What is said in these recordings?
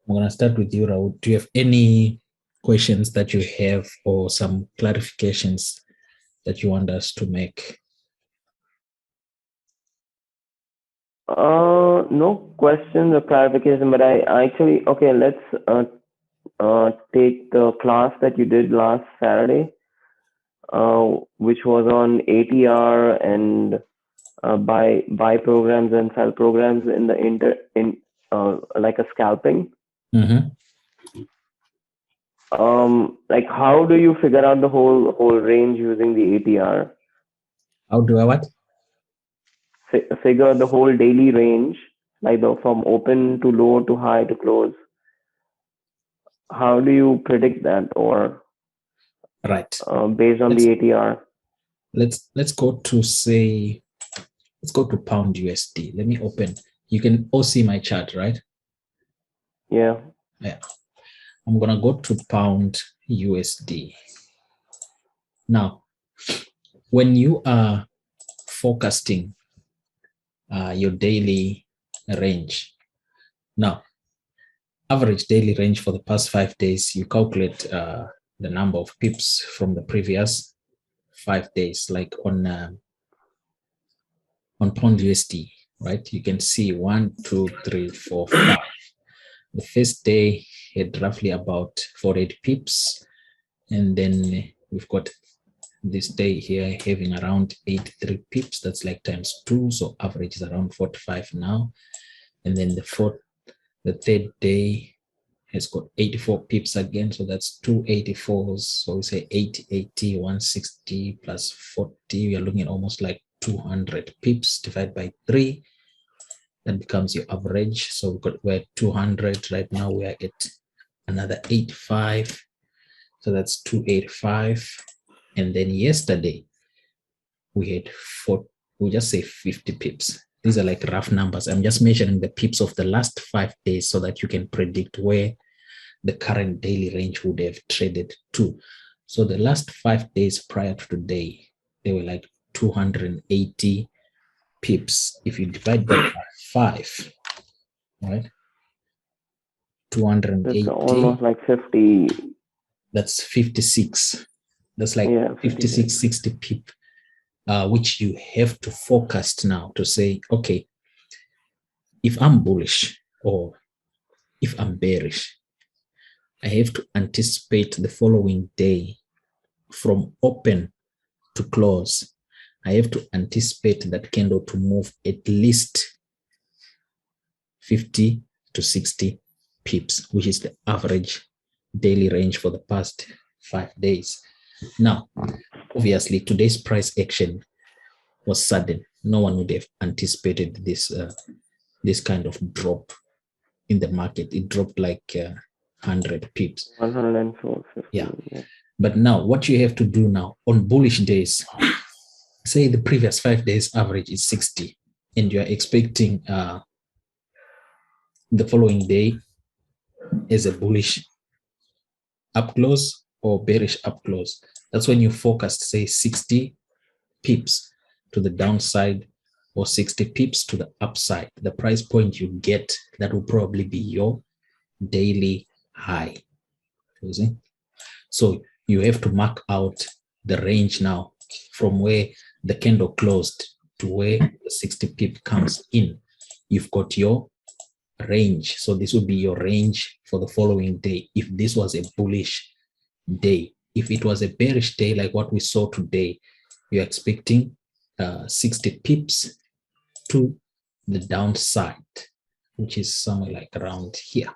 I'm going to start with you, Raul. Do you have any questions that you have or some clarifications that you want us to make? No questions or clarification, but I actually, okay, let's take the class that you did last Saturday, which was on ATR and buy programs and sell programs in the like a scalping. Mm-hmm. Like how do you figure out the whole range using the ATR? How do I what? Figure the whole daily range, like from open to low to high to close. How do you predict that, or Right. based on Let's the ATR? let's go to say let's go to pound USD. Let me open. You can all see my chart, right? Yeah. Yeah. I'm gonna go to pound USD. Now, when you are forecasting your daily range, now average daily range for the past 5 days, you calculate the number of pips from the previous 5 days, like on pound USD, right? You can see 1, 2, 3, 4, 5. The first day had roughly about 48 pips, and then we've got this day here having around 83 pips. That's like times 2, so average is around 45 now. And then the third day has got 84 pips again, so that's 284s. So we say 80, 160 plus 40. We are looking at almost like 200 pips divided by 3. That becomes your average. So we're at 200 right now. We are at another 85. So that's 285. And then yesterday we had we just say 50 pips. These are like rough numbers. I'm just measuring the pips of the last 5 days so that you can predict where the current daily range would have traded to. So the last 5 days prior to today, they were like 280 pips. If you divide that by 5, right? 280. It's almost like 50. That's 56. That's like Yeah, 56, 60 pip, which you have to forecast now to say, okay, if I'm bullish or if I'm bearish, I have to anticipate the following day from open to close. I have to anticipate that candle to move at least 50 to 60 pips, which is the average daily range for the past 5 days. Now, obviously, today's price action was sudden. No one would have anticipated this kind of drop in the market. It dropped like 100 pips. 104. Yeah. But now, what you have to do now on bullish days, say the previous 5 days average is 60, and you are expecting the following day as a bullish up close or bearish up close. That's when you forecast, say, 60 pips to the downside or 60 pips to the upside. The price point you get, that will probably be your daily high. You see? So you have to mark out the range now from where the candle closed to where the 60 pip comes in. You've got your range. So this will be your range for the following day. If this was a bullish day, if it was a bearish day like what we saw today, you're expecting 60 pips to the downside, which is somewhere like around here,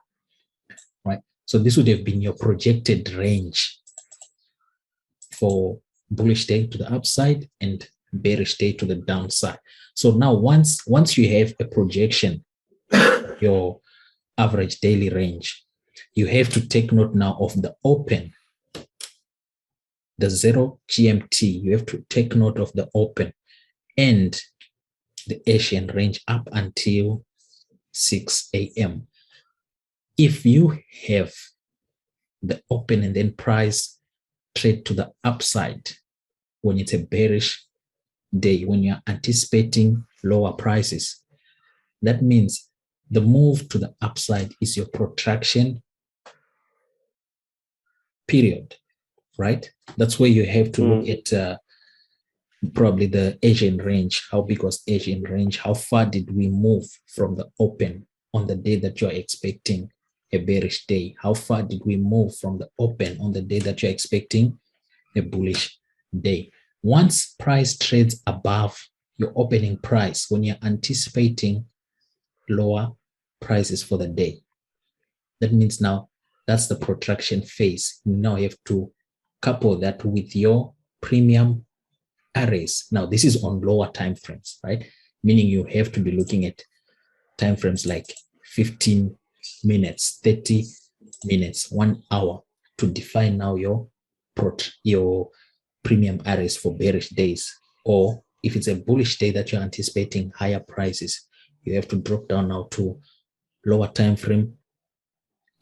right? So this would have been your projected range for bullish day to the upside and bearish day to the downside. So now once you have a projection, your average daily range, you have to take note now of the open, the 0 GMT. You have to take note of the open and the Asian range up until 6 a.m. If you have the open and then price trade to the upside when it's a bearish day, when you're anticipating lower prices, that means the move to the upside is your protraction period, right? That's where you have to look at probably the Asian range. How big was Asian range? How far did we move from the open on the day that you're expecting a bearish day? How far did we move from the open on the day that you're expecting a bullish day? Once price trades above your opening price, when you're anticipating lower prices for the day, that means now that's the protraction phase. You now have to couple that with your premium arrays. Now, this is on lower time frames, right? Meaning you have to be looking at time frames like 15 minutes, 30 minutes, 1 hour to define now your premium arrays for bearish days. Or if it's a bullish day that you're anticipating higher prices, you have to drop down now to lower time frame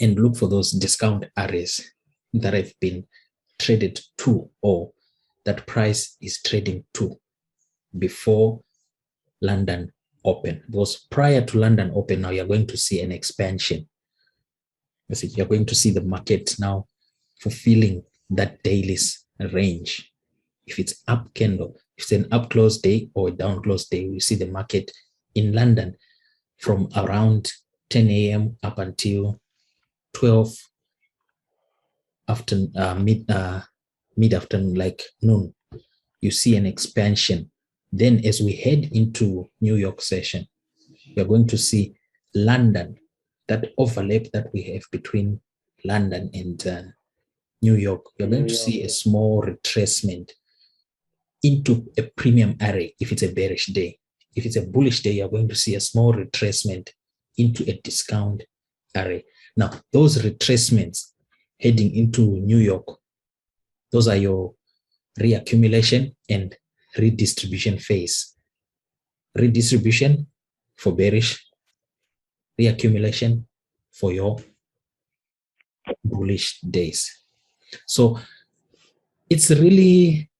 and look for those discount arrays that have been traded to, or that price is trading to before London Open. Because prior to London Open, now you're going to see an expansion. You're going to see the market now fulfilling that daily's range. If it's up candle, if it's an up close day or a down close day, we see the market in London from around 10 a.m. up until 12 after mid-afternoon, like noon. You see an expansion. Then as we head into New York session, we're going to see London, that overlap that we have between London and New York. You're going to see a small retracement into a premium array if it's a bearish day. If it's a bullish day, you're going to see a small retracement into a discount array. Now, those retracements heading into New York, those are your reaccumulation and redistribution phase. Redistribution for bearish, reaccumulation for your bullish days. So it's really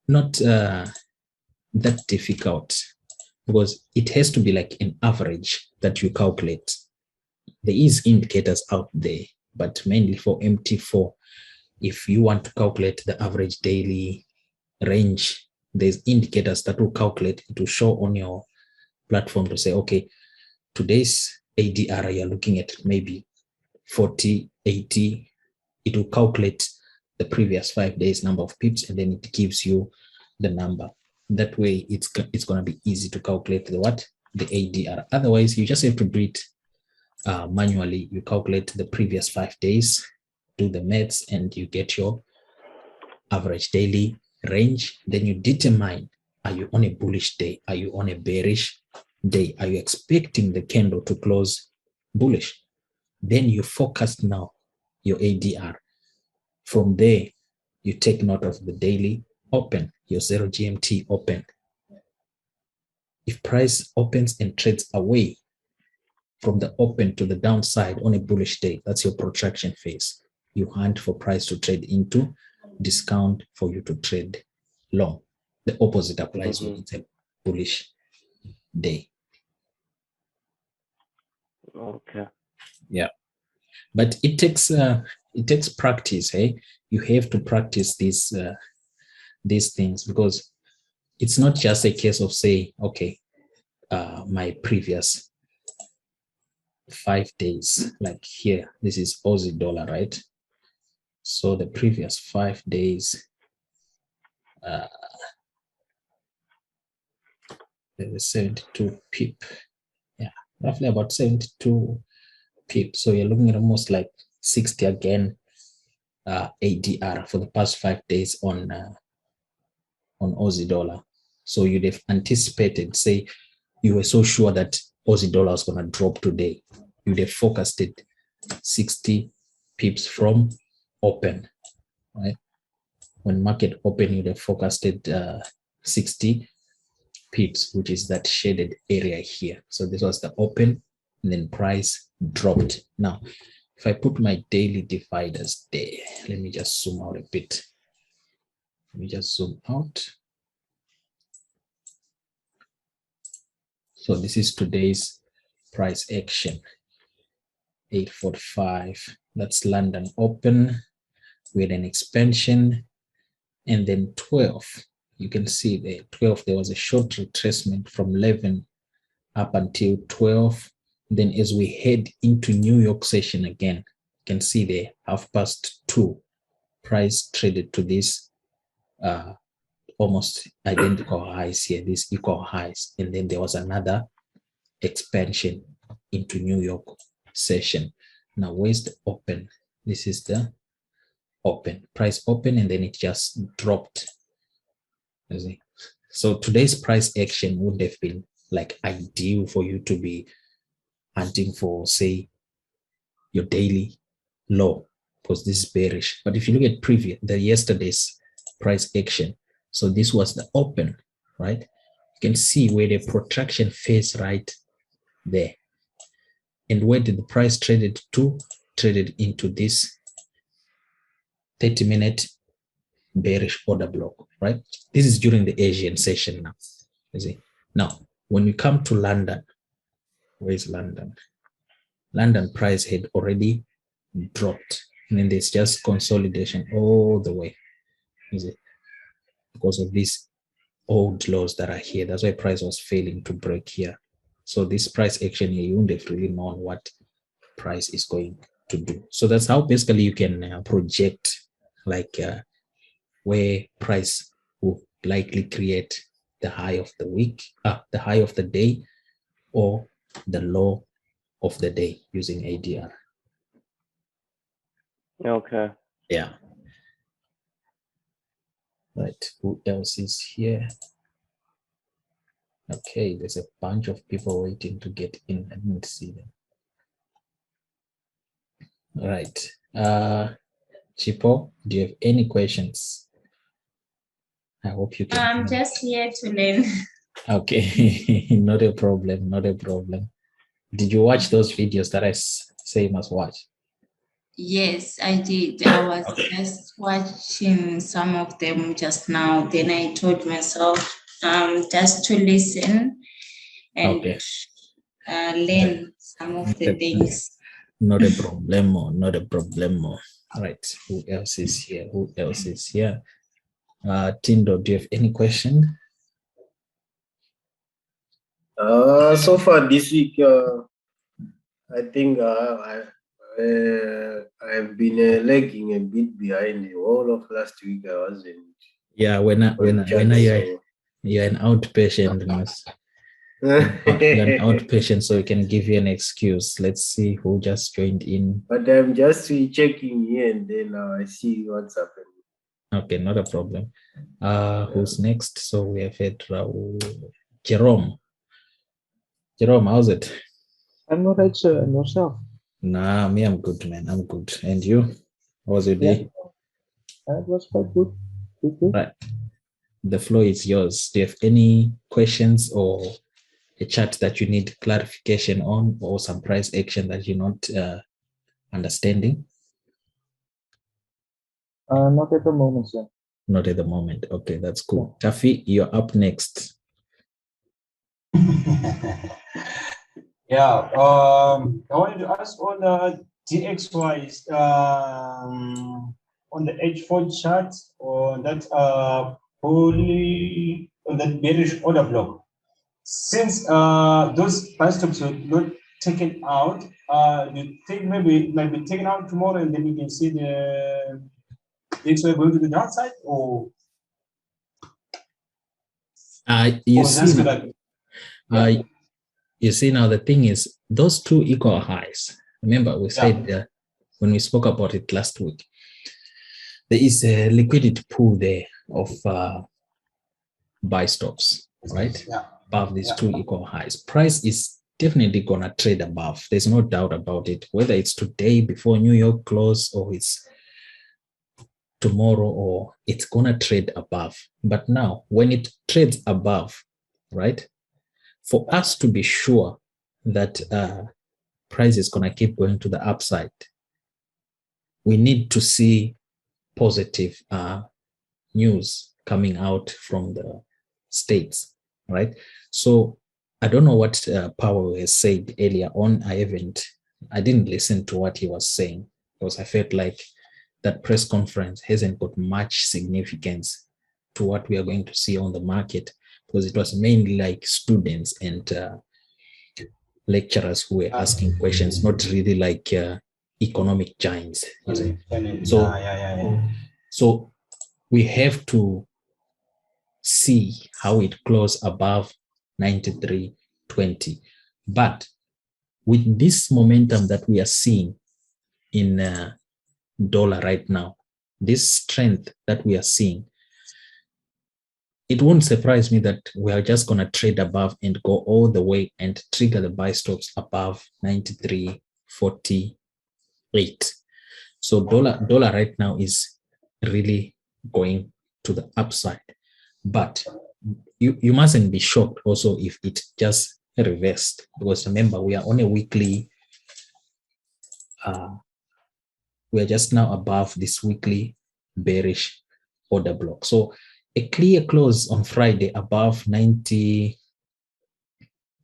not that difficult, because it has to be like an average that you calculate. There is indicators out there, but mainly for MT4, if you want to calculate the average daily range, there's indicators that will calculate, it will show on your platform to say, okay, today's ADR, you're looking at maybe 40, 80. It will calculate the previous 5 days number of pips, and then it gives you the number. That way, it's going to be easy to calculate the ADR. Otherwise, you just have to do it manually. You calculate the previous 5 days, do the maths, and you get your average daily range. Then you determine, are you on a bullish day? Are you on a bearish day? Are you expecting the candle to close bullish? Then you focus now your ADR. From there, you take note of the daily open, your 0 GMT open. If price opens and trades away from the open to the downside on a bullish day, that's your protraction phase. You hunt for price to trade into, discount for you to trade long. The opposite applies when it's a bullish day. Okay. Yeah, but it takes practice. Hey, you have to practice these things, because it's not just a case of say, okay, my previous 5 days, like here, this is Aussie dollar, right? So the previous 5 days, there's 72 pip. Yeah, roughly about 72 pip. So you're looking at almost like 60 again ADR for the past 5 days on Aussie dollar. So you'd have anticipated, say, you were so sure that Aussie dollar was going to drop today, you'd have focused it 60 pips from open, right? When market open, you'd have focused it 60 pips, which is that shaded area here. So this was the open, and then price dropped. Now, if I put my daily dividers there, let me just zoom out a bit. Let me just zoom out. So this is today's price action. 845. That's London open with an expansion, and then 12. You can see there 12. There was a short retracement from 11 up until 12. Then as we head into New York session again, you can see there 2:30 price traded to this almost identical highs here, these equal highs, and then there was another expansion into New York session. Now where's the open? This is the open, price open, and then it just dropped. So today's price action would have been like ideal for you to be hunting for, say, your daily low, because this is bearish. But if you look at yesterday's price action, so this was the open, right? You can see where the protraction phase right there. And where did the price traded to? Traded into this 30-minute bearish order block, right? This is during the Asian session now. You see? Now, when we come to London, where's London? London price had already dropped, and then there's just consolidation all the way. You see? Because of these old lows that are here. That's why price was failing to break here. So this price action here, you wouldn't have really known what price is going to do. So that's how basically you can project like where price will likely create the high of the week, the high of the day, or the low of the day using ADR. Okay. Yeah. Right. Who else is here? Okay, there's a bunch of people waiting to get in. I didn't see them. All right. Chipo, do you have any questions? I hope you can. I'm just here to learn. Okay, not a problem, not a problem. Did you watch those videos that I say you must watch? Yes, I did. I was just watching some of them just now. Then I told myself just to listen and learn some of the things. Not a problemo, not a problemo. All right, who else is here? Who else is here? Tindo, do you have any question? So far this week, I think I've been lagging a bit behind. The whole of last week I wasn't. Yeah, when you're an outpatient nurse. You're an outpatient, so we can give you an excuse. Let's see who just joined in. But I'm just checking here and then I see what's happening. Okay, not a problem. Who's next? So we have had Raul. Jerome. Jerome, how's it? I'm not right, sir. And yourself? Nah, me, I'm good, man. I'm good. And you? How was your day? It was quite good. Good. Right. The floor is yours. Do you have any questions or a chart that you need clarification on, or some price action that you're not understanding? Not at the moment, sir. Not at the moment. Okay, that's cool. Tafi, you're up next. Yeah, I wanted to ask on the DXYs, on the H4 chart, on that on that bearish order block. Since those price stops were not taken out, do you think maybe it might be taken out tomorrow and then you can see the DXY going to the downside, or you see now the thing is those two equal highs. Remember we said when we spoke about it last week, there is a liquidity pool there of buy stops, right? Above these two equal highs. Price is definitely gonna trade above. There's no doubt about it. Whether it's today before New York close, or it's tomorrow, or it's gonna trade above. But now when it trades above, right, for us to be sure that price is gonna keep going to the upside, we need to see positive news coming out from the States, right? So I don't know what Powell has said earlier on. I didn't listen to what he was saying because I felt like that press conference hasn't got much significance to what we are going to see on the market, because it was mainly like students and lecturers who were asking questions, not really like economic giants. So we have to see how it closes above 93.20. But with this momentum that we are seeing in dollar right now, this strength that we are seeing, it won't surprise me that we are just going to trade above and go all the way and trigger the buy stops above 93.48. So dollar right now is really going to the upside. But you mustn't be shocked also if it just reversed, because remember, we are on a weekly, we are just now above this weekly bearish order block. So a clear close on Friday above 90,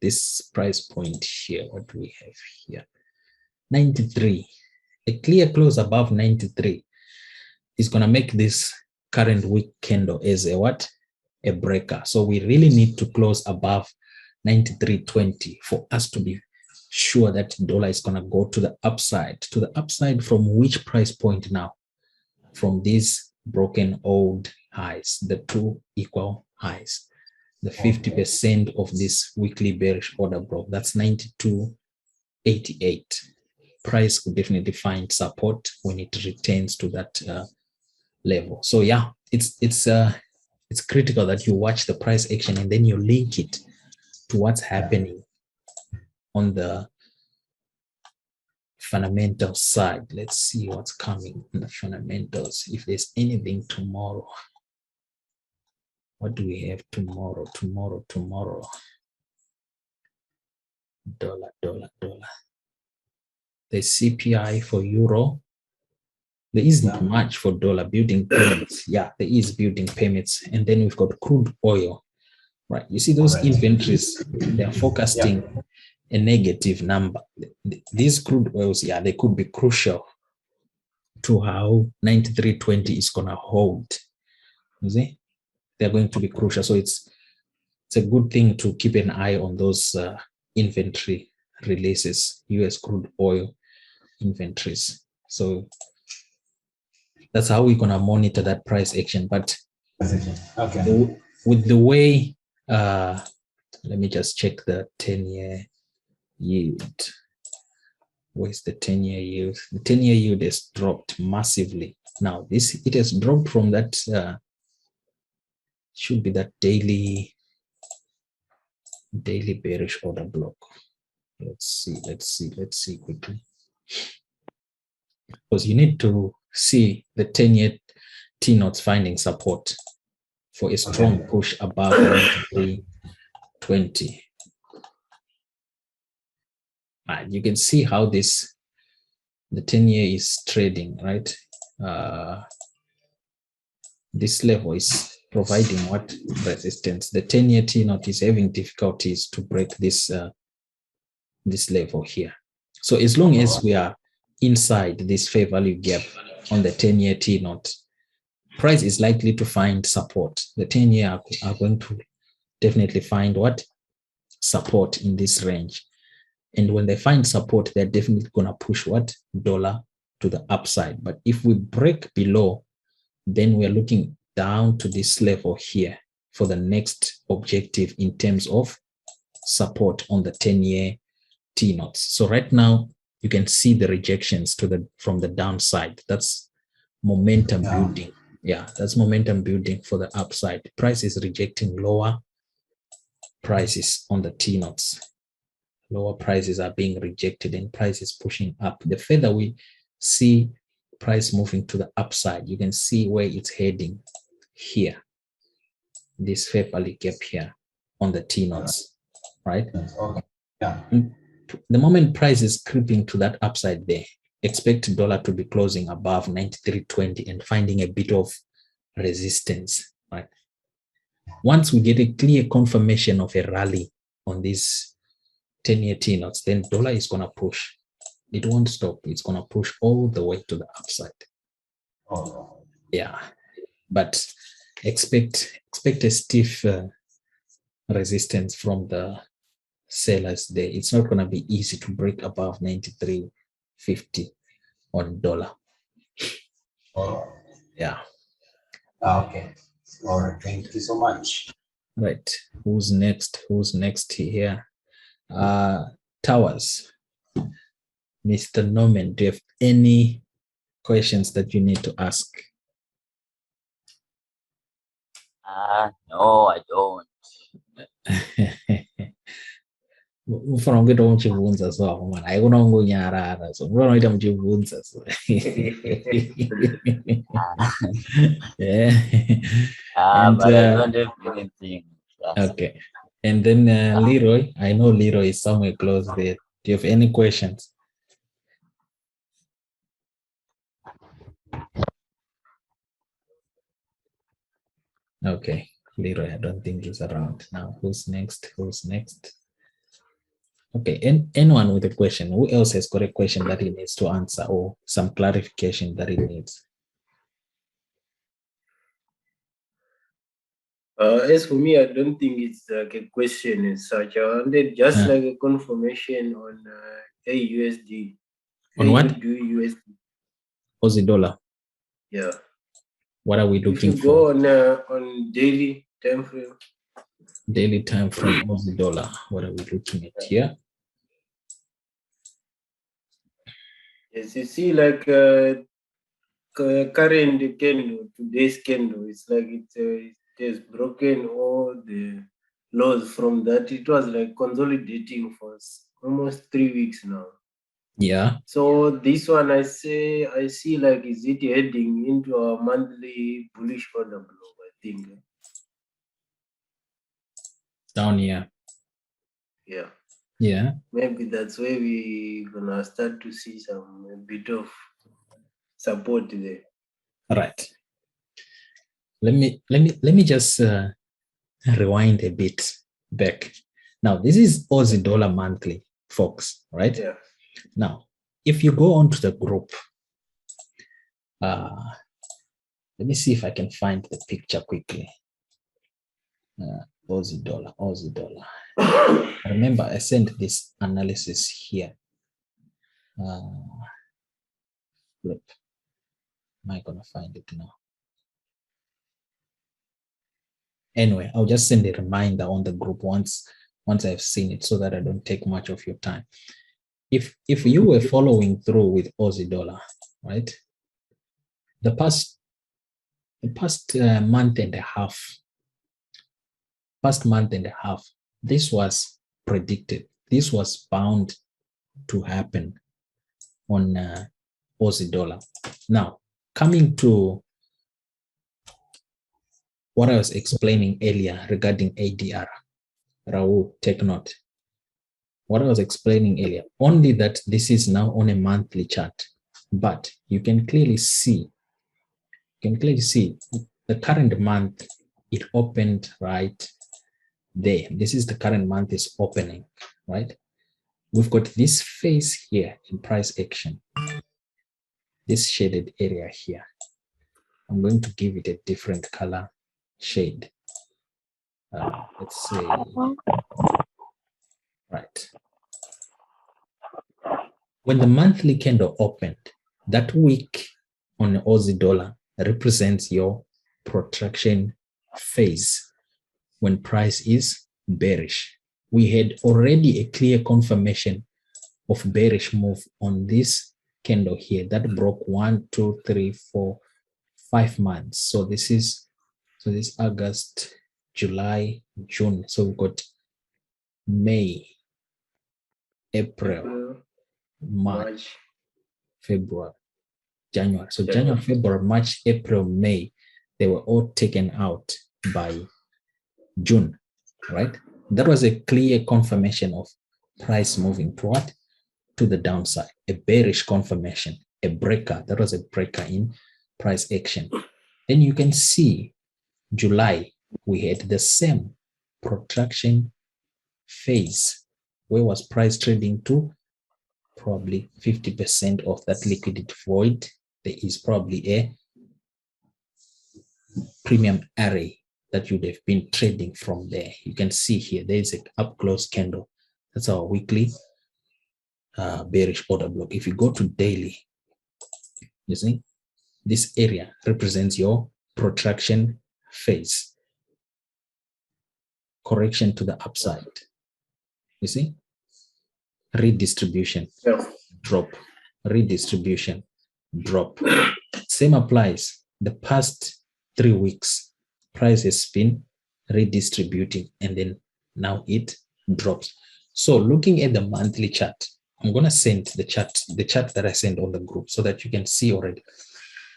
this price point here, what do we have here? 93. A clear close above 93 is going to make this current week candle as a what? A breaker. So we really need to close above 93.20 for us to be sure that dollar is going to go to the upside. To the upside from which price point now? From these broken old highs, the two equal highs, the 50% of this weekly bearish order block. That's 92.88. Price could definitely find support when it returns to that level. So yeah, it's critical that you watch the price action and then you link it to what's happening on the fundamental side. Let's see what's coming on the fundamentals. If there's anything tomorrow, what do we have tomorrow? Tomorrow. Dollar. The CPI for euro. There isn't much for dollar. Building permits. Yeah, there is building permits. And then we've got crude oil. Right. You see those inventories, they're forecasting a negative number. These crude oils, yeah, they could be crucial to how 93.20 is going to hold. You see, they're going to be crucial. So it's a good thing to keep an eye on those inventory releases, US crude oil inventories. So that's how we're going to monitor that price action. But with the way, let me just check the 10-year yield. Where's the 10-year yield? The 10-year yield has dropped massively. Now it has dropped from that, should be that daily bearish order block. Let's see quickly. Because you need to see the 10-year T-notes finding support for a strong push above 93.20. You can see how the 10-year is trading, right? This level is providing what resistance? The 10-year T-note is having difficulties to break this level here. So as long as we are inside this fair value gap on the 10-year T-note, price is likely to find support. The 10-year are going to definitely find what? Support in this range. And when they find support, they're definitely going to push what? Dollar to the upside. But if we break below, then we're looking down to this level here for the next objective in terms of support on the 10-year T-notes. So right now, you can see the rejections from the downside. That's momentum building. Yeah, that's momentum building for the upside. Price is rejecting lower prices on the T-notes. Lower prices are being rejected and price is pushing up. The further we see price moving to the upside, you can see where it's heading here. This fair value gap here on the T-notes, right? The moment price is creeping to that upside there, expect dollar to be closing above 93.20 and finding a bit of resistance, right? Once we get a clear confirmation of a rally on these 10-year T-notes, then dollar is going to push. It won't stop. It's going to push all the way to the upside. Oh, Yeah, but expect a stiff resistance from the sellers there. It's not going to be easy to break above 93.50 on dollar. oh. Yeah. Okay. All right. Thank you so much. Right. Who's next? Who's next here? Towers. Mr. Norman, do you have any questions that you need to ask? No, I don't. Ufuna kuita muchibvunza so mwana haikuna kungonyarara so unoita muchibvunza so yeah. And But I don't have anything. okay, and then Leroy, I know Leroy is somewhere close there. Do you have any questions? Okay, Leroy, I don't think he's around now. Who's next? Okay, and anyone with a question? Who else has got a question that he needs to answer or some clarification that he needs? As for me, I don't think it's like a question as such. I wanted just like a confirmation on AUSD. On what? Do USD. Aussie dollar. Yeah. What are we If looking you for? go on daily time frame. Daily time frame Aussie dollar. What are we looking at here? Yes, you see like current candle, today's candle, it's like it has broken all the lows from that. It was like consolidating for almost 3 weeks now. Yeah. So this one I see like, is it heading into a monthly bullish order blow, I think. Down here. Yeah. Yeah. Maybe that's where we're gonna start to see a bit of support there. All right. Let me just rewind a bit back. Now, this is Aussie dollar monthly, folks, right? Yeah. Now, if you go onto the group, let me see if I can find the picture quickly. Aussie dollar. Remember, I sent this analysis here. Flip. Am I gonna find it now? Anyway, I'll just send a reminder on the group once I've seen it so that I don't take much of your time. If you were following through with Aussie dollar, right? The past month and a half, this was predicted. This was bound to happen on Aussie dollar. Now, coming to what I was explaining earlier regarding ADR, Raul, take note. What I was explaining earlier, only that this is now on a monthly chart, but you can clearly see the current month, it opened right there. This is the current month is opening, right? We've got this phase here in price action, this shaded area here. I'm going to give it a different color shade. Let's say, right. When the monthly candle opened, that week on the Aussie dollar represents your protraction phase when price is bearish. We had already a clear confirmation of bearish move on this candle here that broke 1, 2, 3, 4, 5 months. So this is August, July, June. So we've got May, April, March, February, January. So January, February, March, April, May, they were all taken out by June, right? That was a clear confirmation of price moving to what? To the downside, a bearish confirmation, a breaker. That was a breaker in price action. Then you can see July, we had the same protraction phase. Where was price trading to? Probably 50% of that liquidity void. There is probably a premium array that you'd have been trading from there. You can see here, there is an up close candle. That's our weekly bearish order block. If you go to daily, you see, this area represents your protraction phase. Correction to the upside. You see? Redistribution, drop, redistribution, drop. Same applies. The past 3 weeks, price has been redistributing and then now it drops. So looking at the monthly chart, I'm going to send the chart that I sent on the group so that you can see already.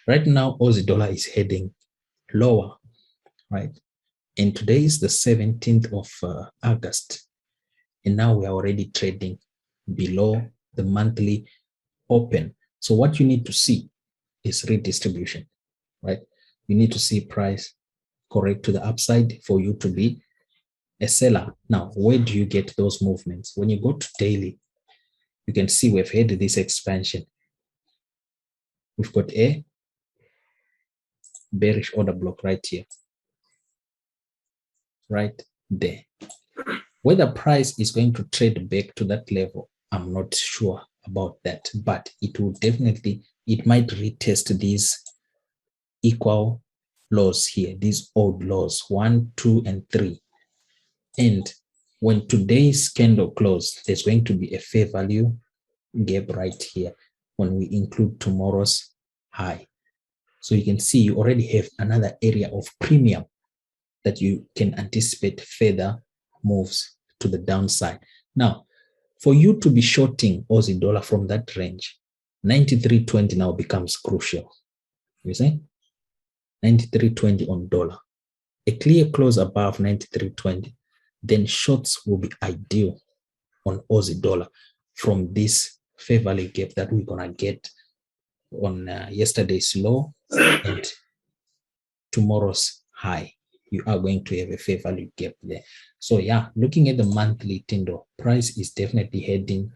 Right now, Aussie dollar is heading lower, right? And today is the 17th of August. And now we are already trading below the monthly open. So what you need to see is redistribution, right? You need to see price correct to the upside for you to be a seller. Now, where do you get those movements? When you go to daily, you can see we've had this expansion. We've got a bearish order block right here, right there. Whether price is going to trade back to that level, I'm not sure about that, but it will definitely, it might retest these equal lows here, these old lows, 1, 2, and 3. And when today's candle close, there's going to be a fair value gap right here when we include tomorrow's high. So you can see you already have another area of premium that you can anticipate further moves to the downside. Now, for you to be shorting Aussie dollar from that range, 93.20 now becomes crucial. You see? 93.20 on dollar. A clear close above 93.20, then shorts will be ideal on Aussie dollar from this fair value gap that we're going to get on yesterday's low and tomorrow's high. You are going to have a fair value gap there. So yeah, looking at the monthly Tindo, price is definitely heading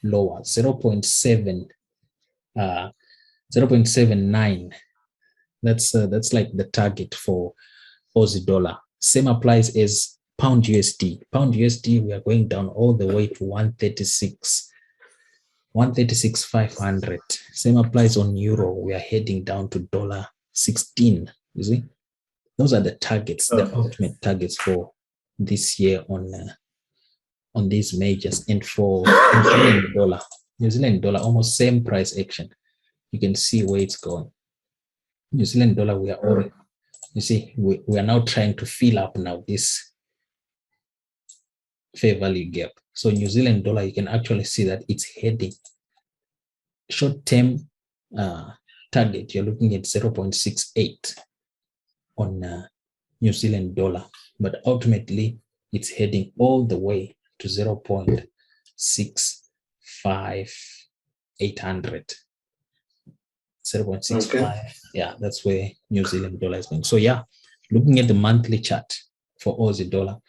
lower, 0.79. That's like the target for Aussie dollar. Same applies as pound USD. Pound USD, we are going down all the way to 136,500. Same applies on euro. We are heading down to $16. You see, those are the targets, the ultimate targets for this year on these majors. And for New Zealand dollar, almost same price action. You can see where it's going. New Zealand dollar, we are already, you see, we are now trying to fill up now this fair value gap. So New Zealand dollar, you can actually see that it's heading short-term target. You're looking at 0.68 on New Zealand dollar, but ultimately it's heading all the way to 0.65800. 0.65. Okay. Yeah, that's where New Zealand dollar is going. So yeah, looking at the monthly chart for Aussie dollar,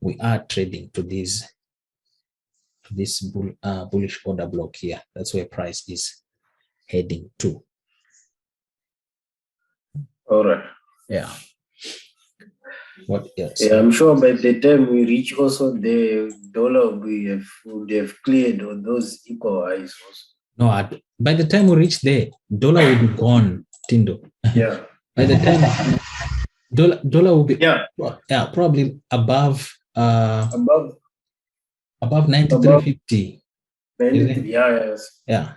we are trading to this bullish order block here. That's where price is heading to. All right. Yeah. What else? Yeah, I'm sure by the time we reach also the dollar would have cleared on those equal highs also. No, by the time we reach there, dollar will be gone, Tindo. Yeah. By the time dollar will be probably above 93.50. Yes. Yeah.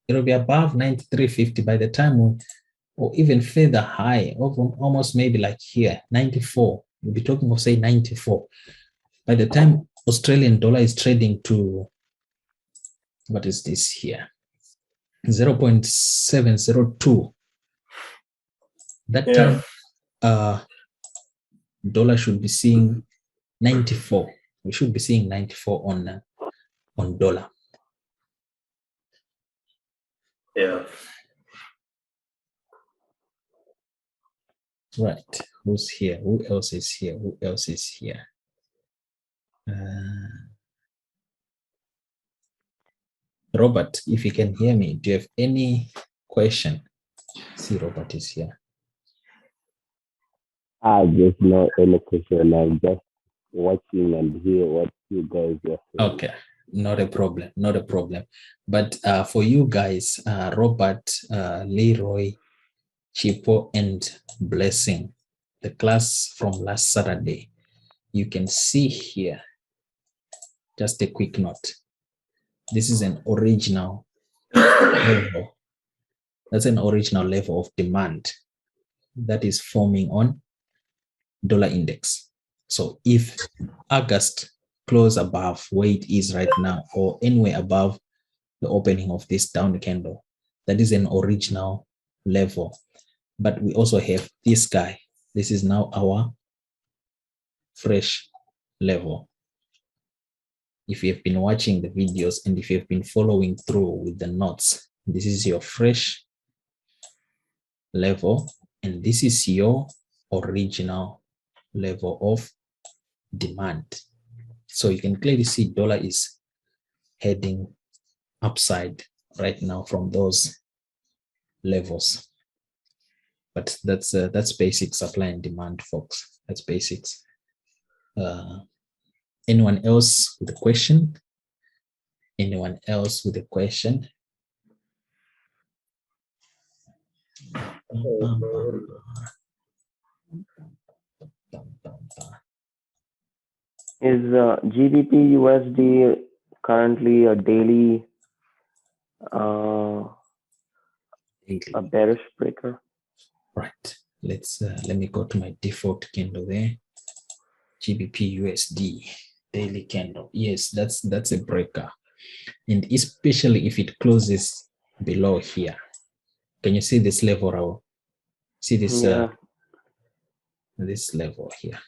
It'll be above 93.50 by the time or even further high, almost maybe like here, 94. We'll be talking of say 94. By the time Australian dollar is trading to, what is this here? 0.702. That time, dollar should be seeing 94. We should be seeing 94 on dollar. Yeah. Right. Who's here? Who else is here? Who else is here? Robert, if you can hear me, do you have any question? See, Robert is here. I just know any question. I'm just watching and hear what you guys are saying. Okay, not a problem, not a problem. But for you guys, Robert, Leroy, Chipo, and Blessing, the class from last Saturday, you can see here, just a quick note. This is an original level. That's an original level of demand that is forming on dollar index. So if August close above where it is right now or anywhere above the opening of this down candle, that is an original level. But we also have this guy. This is now our fresh level. If you have been watching the videos and if you have been following through with the notes, this is your fresh level and this is your original level of demand. So you can clearly see dollar is heading upside right now from those levels. But that's basic supply and demand, folks. That's basics. Anyone else with a question? Anyone else with a question? Is GBP USD currently a daily a bearish breaker? Right. Let me go to my default candle there. GBP USD daily candle. Yes, that's a breaker. And especially if it closes below here. Can you see this level, Raul? See this this level here.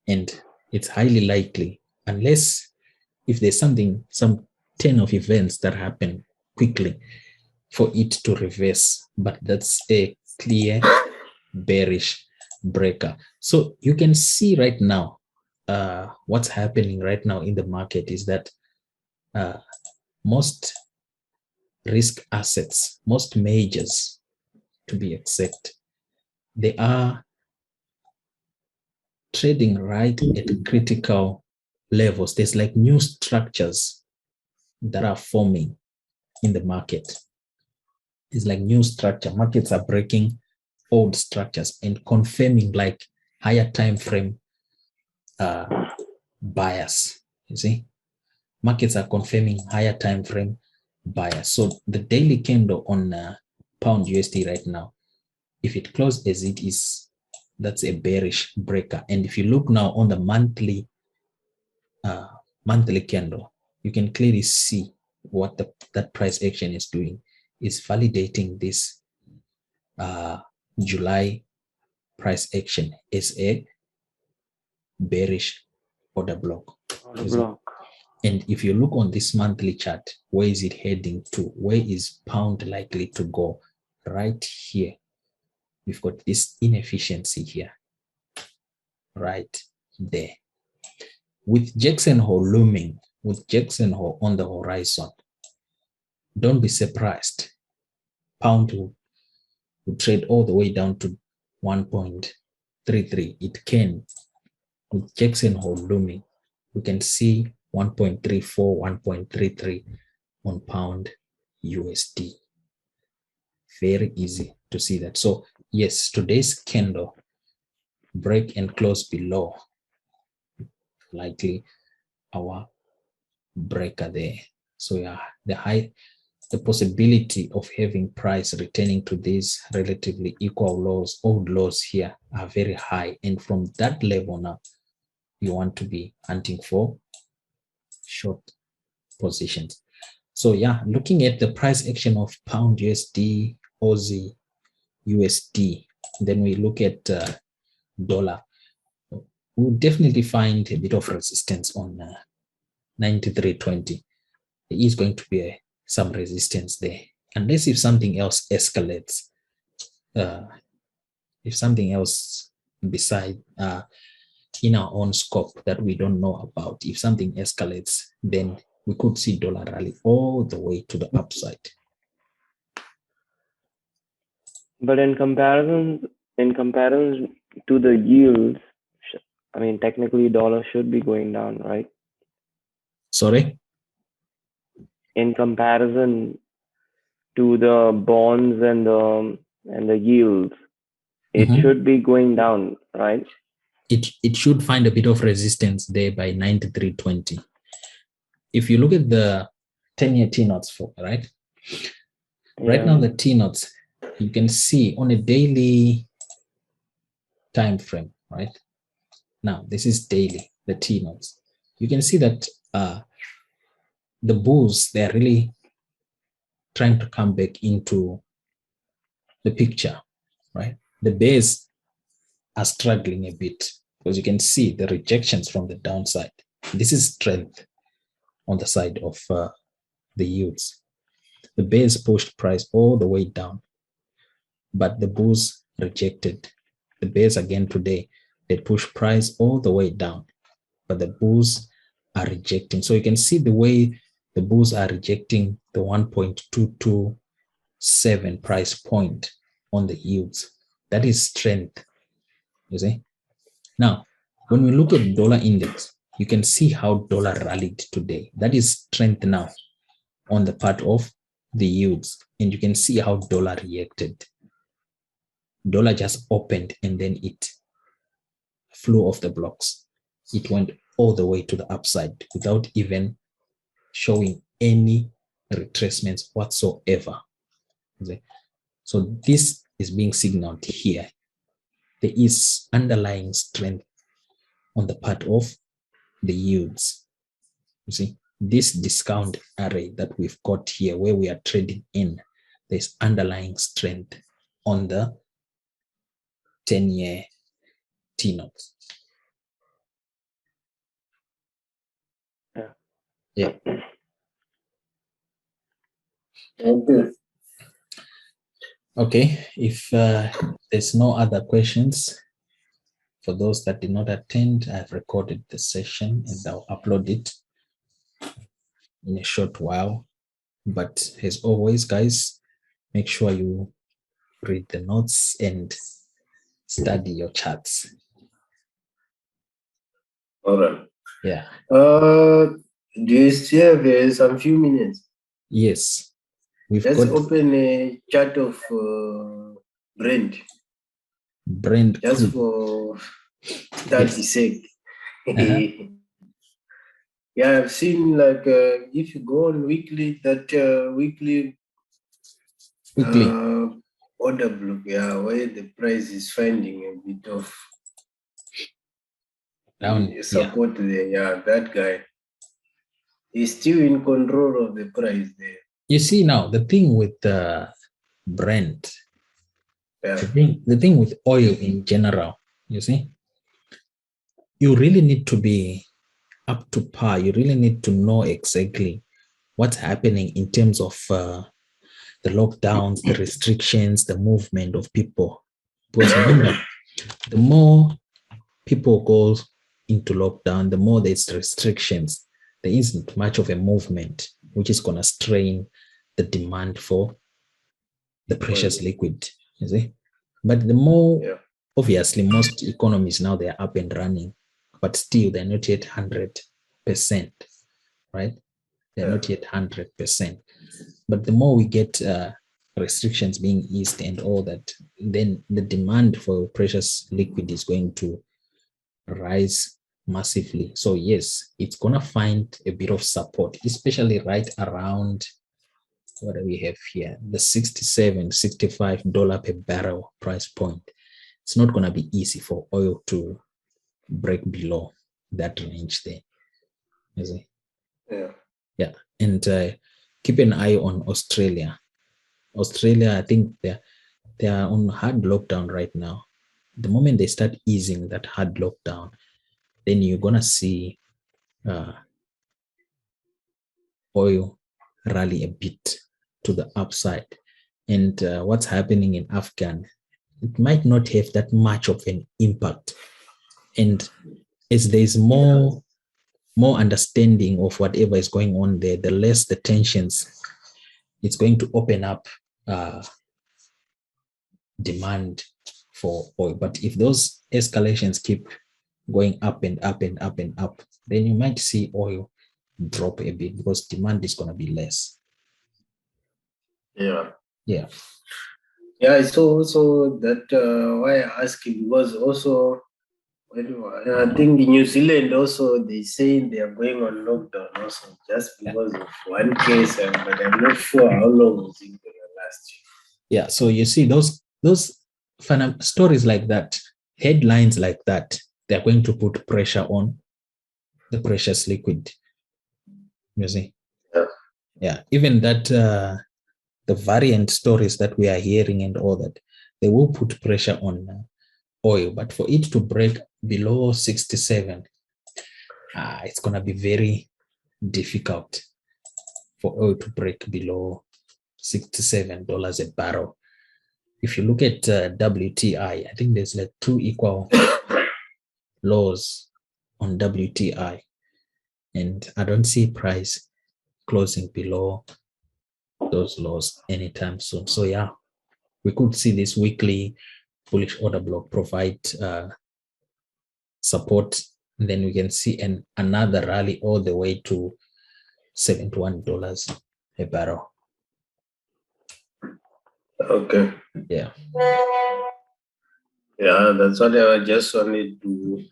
And it's highly likely, unless if there's some 10 of events that happen quickly for it to reverse, but that's a clear bearish breaker. So you can see right now, what's happening right now in the market is that most risk assets, most majors to be exact, they are trading right at critical levels. There's like new structures that are forming in the market. It's like new structure. Markets are breaking old structures and confirming like higher time frame bias. You see, markets are confirming higher time frame bias. So the daily candle on pound USD right now, if it closes as it is, that's a bearish breaker. And if you look now on the monthly candle, you can clearly see what that price action is doing. Is validating this July price action as a bearish order block. And if you look on this monthly chart, where is it heading to? Where is pound likely to go? Right here. We've got this inefficiency here. Right there. With Jackson Hole looming, with Jackson Hole on the horizon, don't be surprised. Pound will trade all the way down to 1.33. It can. With Jackson Hole looming, we can see 1.34, 1.33 on pound USD. Very easy to see that. So yes, today's candle break and close below, likely our breaker there. So yeah, the possibility of having price returning to these relatively equal lows, old lows here, are very high. And from that level now, you want to be hunting for short positions. So yeah, looking at the price action of pound USD, Aussie USD, then we look at dollar. We'll definitely find a bit of resistance on 93.20. There is going to be some resistance there, unless if something else escalates. If something else beside in our own scope that we don't know about. If something escalates, then we could see dollar rally all the way to the upside. But in comparison to the yields, I mean, technically dollar should be going down, right? Sorry? In comparison to the bonds and the yields, it should be going down, right? It should find a bit of resistance there by 93.20. If you look at the 10-year T-notes, right? Yeah. Right now, the T-notes, you can see on a daily time frame, right? Now, this is daily, the T-notes. You can see that the bulls, they're really trying to come back into the picture, right? The bears are struggling a bit because you can see the rejections from the downside. This is strength on the side of the yields. The bears pushed price all the way down, but the bulls rejected. The bears again today, they pushed price all the way down, but the bulls are rejecting. So you can see the way the bulls are rejecting the 1.227 price point on the yields. That is strength, you see. Now, when we look at dollar index, you can see how dollar rallied today. That is strength now on the part of the yields. And you can see how dollar reacted. Dollar just opened and then it flew off the blocks. It went all the way to the upside without even showing any retracements whatsoever. So this is being signaled here. There is underlying strength on the part of the yields. You see, this discount array that we've got here where we are trading in, there's underlying strength on the 10-year T-notes. Yeah. Okay, if there's no other questions, for those that did not attend, I've recorded the session and I'll upload it in a short while. But as always, guys, make sure you read the notes and study your charts. All right. Yeah. Do you still have some few minutes? Yes. Let's open a chart of Brent. Brent just crude. for 30 sec. Yeah, I've seen like if you go on weekly, that weekly order block, yeah, where the price is finding a bit of support there. Yeah, that guy is still in control of the price there. You see now, the thing with Brent, the thing with oil in general, you see, you really need to be up to par. You really need to know exactly what's happening in terms of the lockdowns, the restrictions, the movement of people. Because remember, the more people go into lockdown, the more there's restrictions. There isn't much of a movement, which is going to strain the demand for the precious liquid, you see. But the more, obviously, most economies now, they're up and running, but still they're not yet 100%, right? They're not yet 100%. But the more we get restrictions being eased and all that, then the demand for precious liquid is going to rise massively. So yes, it's going to find a bit of support, especially right around, what do we have here? The $67, $65 per barrel price point. It's not going to be easy for oil to break below that range there. You see? Yeah. And keep an eye on Australia. Australia, I think they are on hard lockdown right now. The moment they start easing that hard lockdown, then you're going to see oil rally a bit to the upside. And what's happening in Afghan, it might not have that much of an impact. And as there's more understanding of whatever is going on there, the less the tensions, it's going to open up demand for oil. But if those escalations keep going up and up and up and up, then you might see oil drop a bit because demand is going to be less. Yeah. Yeah. Yeah, I saw also that why I ask you, because also I think in New Zealand also they say they are going on lockdown also just because of one case, but I'm not sure how long is it going to last. Yeah, so you see those stories like that, headlines like that, they're going to put pressure on the precious liquid. You see? Yeah, even that the variant stories that we are hearing and all that, they will put pressure on oil, but for it to break below 67, it's going to be very difficult for oil to break below $67 a barrel. If you look at WTI, I think there's like 2 equal lows on WTI, and I don't see price closing below those lows anytime soon. So yeah, we could see this weekly bullish order block provide support, and then we can see another rally all the way to $71 a barrel. Okay. Yeah. Yeah, that's what I just wanted to.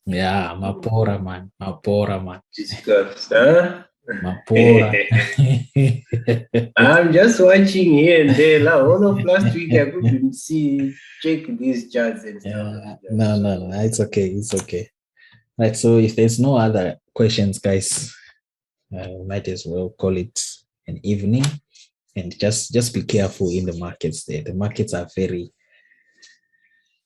Yeah, mapora man. Discuss, huh? Mapora. I'm just watching here and there. Like, all of last week I couldn't check these charts and stuff. No, it's okay. Right, so if there's no other questions, guys, we might as well call it an evening, and just be careful in the markets there. The markets are very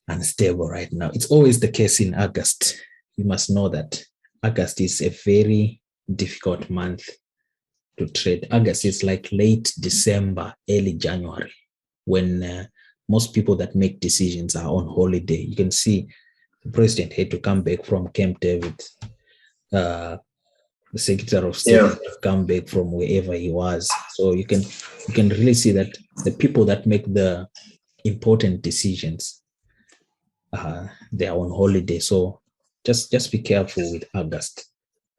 unstable right now. It's always the case in August. You must know that August is a very difficult month to trade. August is like late December, early January, when most people that make decisions are on holiday. You can see the president had to come back from Camp David. The Secretary of State had to come back from wherever he was. So you can really see that the people that make the important decisions, they are on holiday. So just be careful with August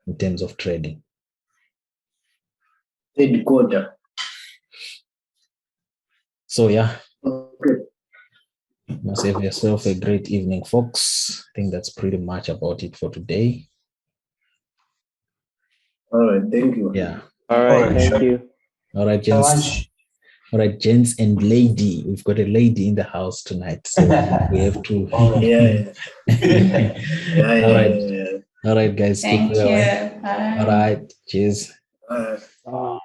in terms of trading. Third quarter. So yeah. Okay. You must have yourself a great evening, folks. I think that's pretty much about it for today. All right, thank you. Yeah. All right, thank you. All right, gents. All right, gents and lady. We've got a lady in the house tonight, so we have to. All right, guys. Thank you. Bye. All right. Cheers. Bye.